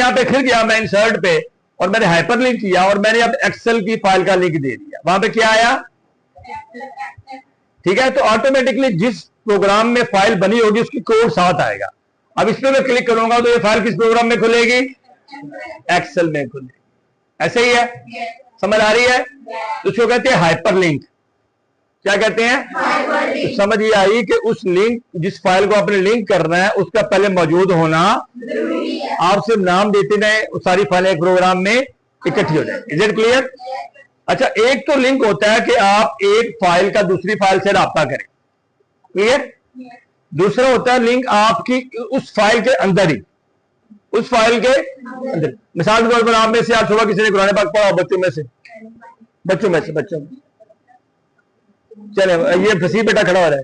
यहाँ पे फिर गया मैं इंसर्ट पे और मैंने हाइपर लिंक किया और मैंने अब एक्सेल की फाइल का लिंक दे दिया, वहां पे क्या आया, ठीक है। तो ऑटोमेटिकली जिस प्रोग्राम में फाइल बनी होगी उसकी कोड साथ आएगा। अब इस पे मैं क्लिक करूंगा तो ये फाइल किस प्रोग्राम में खुलेगी, एक्सेल में खुलेगी। ऐसे ही है, समझ आ रही है? तो उसको कहते हैं हाइपर लिंक। क्या कहते हैं? तो समझ ये आई कि उस लिंक, जिस फाइल को आपने लिंक करना है उसका पहले मौजूद होना जरूरी है। आप सिर्फ नाम देते रहे, सारी फाइलें एक प्रोग्राम में इकट्ठी हो जाए। Is it clear? अच्छा, एक तो लिंक होता है कि आप एक फाइल का दूसरी फाइल से राब्ता करें, क्लियर। दूसरा होता है लिंक आपकी उस फाइल के अंदर ही, उस फाइल के अंदर। मिसाल के तौर पर आप में से आज सुबह किसी ने कुरान पाक पढ़ा, बच्चों में से चले, ये फसी बेटा खड़ा हो रहा है।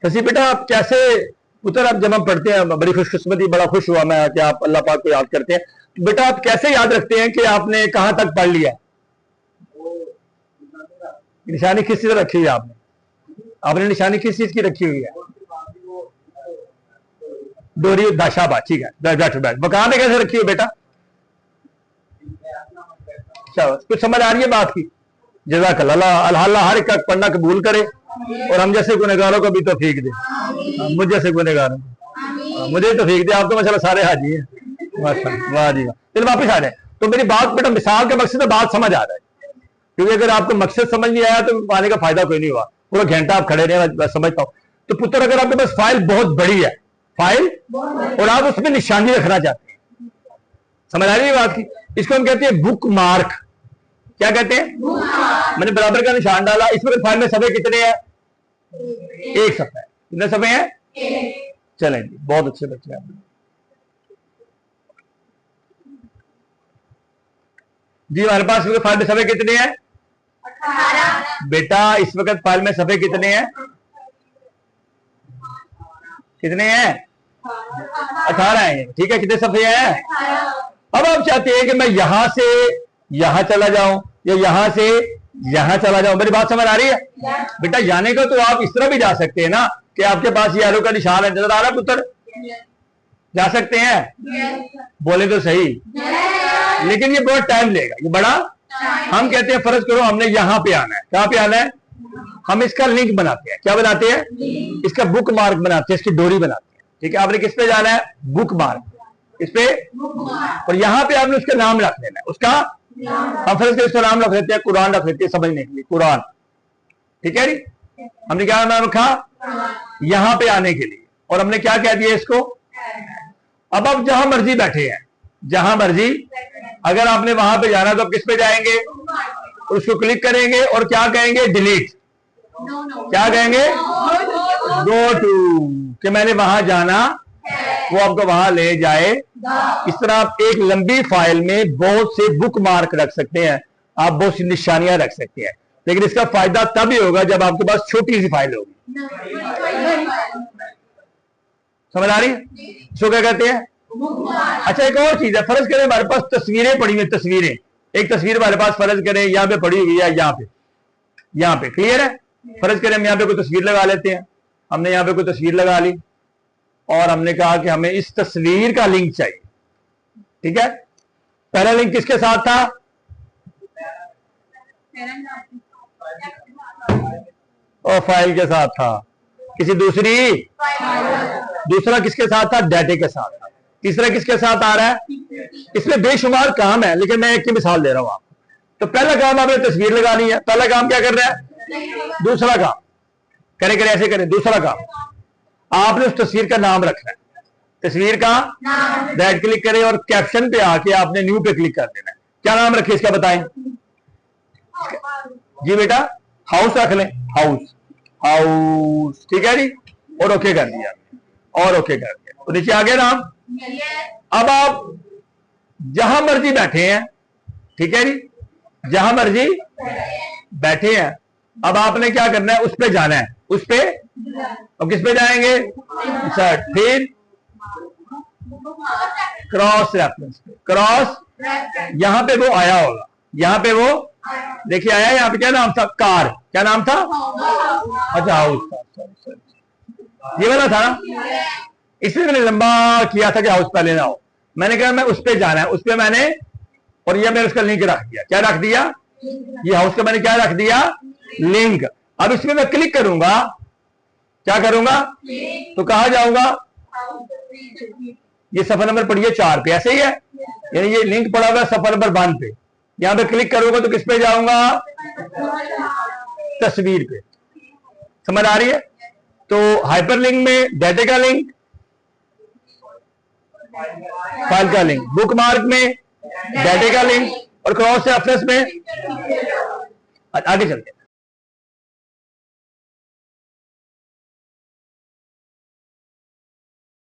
फसी बेटा, आप कैसे पुत्र, आप जब हम पढ़ते हैं बड़ी खुशकिस्मती, बड़ा खुश हुआ मैं कि आप अल्लाह पाक को याद करते हैं। तो बेटा आप कैसे याद रखते हैं कि आपने कहां तक पढ़ लिया? निशानी किस चीज रखी हुई है आपने? आपने निशानी किस चीज की रखी हुई है? डोरी दाशाबा, ठीक है, बैठ वो कहां पे कैसे रखी हो बेटा? कुछ समझ आ रही है बात की? जज़ाकल्लाह, अल्लाह हर एक का पढ़ना कबूल करे और हम जैसे गुनहगारों को भी तौफीक दे, मुझ जैसे गुनहगारों को मुझे तौफीक दे। आप तो माशाल्लाह सारे हाजी हैं, वाह जी वाह। चलो वापस आ जाए। तो मेरी बात बेटा मिसाल के मकसद से बात समझ आ रहा है, क्योंकि अगर आपको मकसद समझ नहीं आया तो आने का फायदा कोई नहीं हुआ। पूरा घंटा आप खड़े रहे, मैं समझता हूँ। तो पुत्र, अगर आपके पास फाइल बहुत बड़ी है, फाइल, और आप उसमें निशानी रखना चाहते हैं, समझ आ रही है बात की? इसको हम कहते हैं बुक मार्क। क्या कहते हैं? मैंने बराबर का निशान डाला। इसमें फाइल में सफ़े कितने हैं? एक सफ़ा है। कितने सफ़े हैं? चलें जी, बहुत अच्छे बच्चे हैं। जी, हमारे पास फाइल में सफ़े कितने हैं? 18। बेटा इस वक्त फाइल में सफ़े कितने हैं? कितने हैं? 18 हैं, ठीक है। कितने सफ़े हैं? अब आप चाहते हैं कि मैं यहां से यहां चला जाऊं या यहां से यहां चला जाऊं। मेरी बात समझ आ रही है? बेटा जाने का तो आप इस तरह भी जा सकते हैं ना कि आपके पास ये एरो का निशान है, नजर आ रहा है पुत्र? जा सकते हैं? बोले तो सही। लेकिन ये बहुत टाइम लेगा, ये बड़ा। हम कहते हैं फर्ज करो हमने यहां पे आना है। कहां पे आना है? हम इसका लिंक बनाते हैं। क्या बनाते हैं? इसका बुक मार्क बनाते हैं, इसकी डोरी बनाते हैं, ठीक है। आपने किस पे जाना है? बुक मार्क, इस पे। और यहां पे आपने उसका नाम रख देना है, उसका हम फर्ज इसका नाम रख लेते हैं, कुरान रख लेते हैं समझने के लिए, कुरान, ठीक है जी। हमने क्या नाम रखा? यहां पे आने के लिए। और हमने क्या कह दिया इसको? अब आप जहां मर्जी बैठे हैं, जहां मर्जी, अगर आपने वहां पे जाना तो आप किस पे जाएंगे? उसको क्लिक करेंगे और क्या कहेंगे? डिलीट। क्या कहेंगे? गो टू, कि मैंने वहां जाना, वो आपको वहां ले जाए। इस तरह आप एक लंबी फाइल में बहुत से बुक मार्क रख सकते हैं, आप बहुत सी निशानियां रख सकते हैं। लेकिन इसका फायदा तभी होगा जब आपके पास छोटी सी फाइल होगी। समझ आ रही है? इसको क्या कहते हैं? अच्छा, एक और चीज है, फर्ज करें हमारे पास तस्वीरें पड़ी हुई, तस्वीरें, एक तस्वीर हमारे पास फर्ज करें यहाँ पे पड़ी हुई है, यहाँ पे क्लियर है? फर्ज करें हम यहाँ पे कोई तस्वीर लगा लेते हैं। हमने यहाँ पे कोई तस्वीर लगा ली और हमने कहा कि हमें इस तस्वीर का लिंक चाहिए, ठीक है। पहला लिंक किसके साथ था? और फाइल के साथ था। किसी दूसरा किसके साथ था? डाटे के साथ था। तीसरा किसके साथ आ रहा है? इसमें बेशुमार काम है, लेकिन मैं एक की मिसाल दे रहा हूं आपको। तो पहला काम आपने तस्वीर लगानी है। पहला काम क्या कर रहा है? दूसरा काम करे ऐसे करें। दूसरा काम आपने उस तस्वीर का नाम रखना है, तस्वीर का राइट क्लिक करें और कैप्शन पे आके आपने न्यू पे क्लिक कर देना है। क्या नाम रखे इसका बताएं जी बेटा? हाउस रख लें, हाउस, ठीक है जी। और ओके कर दिया, और ओके कर दिया, तो नीचे आ गया नाम। अब आप जहां मर्जी बैठे हैं, ठीक है जी, जहां मर्जी बैठे हैं। अब आपने क्या करना है? उस पे जाना है, उस पे। अब किस पे जाएंगे? इंसर्ट, फिर क्रॉस रेफरेंस पे। क्रॉस, यहां पे वो आया होगा, यहां पे वो देखिए आया। यहां पे क्या नाम था? कार। क्या नाम था? अच्छा, हाउस था। ये वाला था ना, इसलिए मैंने लंबा किया था कि हाउस पहले ना हो। मैंने कहा मैं उस पे जाना है, उस पे मैंने, और ये मैंने उसका लिंक रख दिया। क्या रख दिया? ये हाउस का मैंने क्या रख दिया? लिंक। अब इसमें मैं क्लिक करूंगा, क्या करूंगा? तो कहां जाऊंगा? ये सफर नंबर पढ़िए 4 पे, ऐसे ही है, यानी ये लिंक पड़ा हुआ है सफर नंबर 1 पे। यहां पे क्लिक करूंगा तो किस पे जाऊंगा? तस्वीर पे। समझ आ रही है? तो हाइपरलिंक में डाटा का लिंक, फाइल का लिंक, बुकमार्क में डाटा का लिंक, और क्रॉस रेफरेंस में आगे चलते हैं।